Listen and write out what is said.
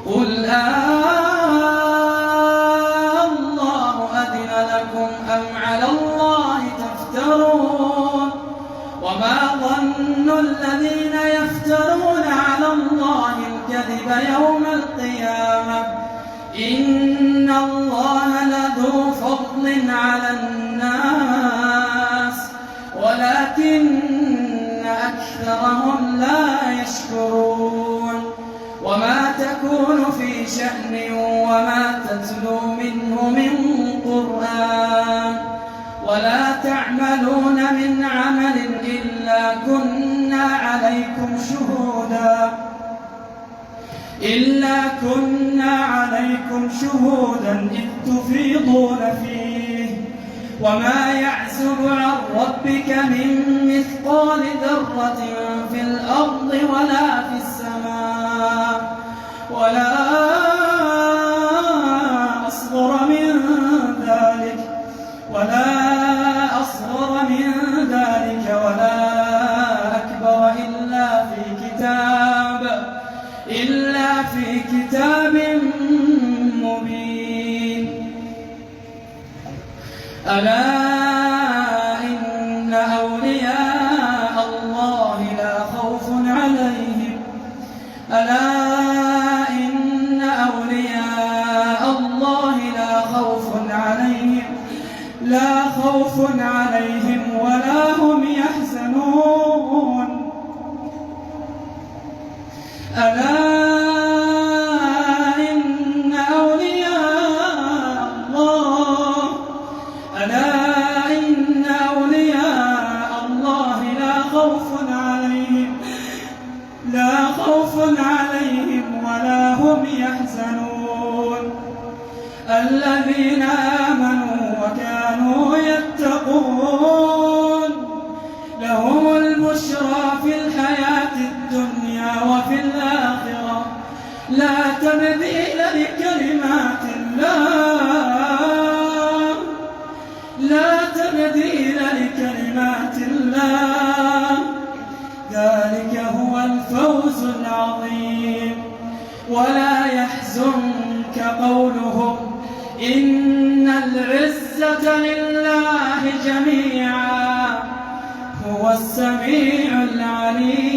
قل الله أذن لكم أم على الله تفترون وما ظن الذين يفترون على الله الكذب يوم القيامة إن الله لذو فضل على الناس ولكن أكثرهم لا يشكرون وما تكون في شأن وما تتلو منه من قرآن ولا تعملون من عمل إلا كنا عليكم شهودا إذ تفيضون فيه وما يعزب عن ربك من مثقال ذرة في الأرض ولا في السماء ولا أصغر من ذلك ولا أكبر إلا في كتاب مبين ألا إن أولياء الله لا خوف عليهم ولا هم يحزنون ألا إن أولياء الله لا خوف عليهم ولا هم يحزنون الذين آمنوا وكانوا يتقون لهم البشرى في الحياة الدنيا وفي الآخرة لا تبديل لكلمات الله ذلك هو الفوز العظيم ولا يحزنك قولهم إن العزة لله جميعا هو السميع العليم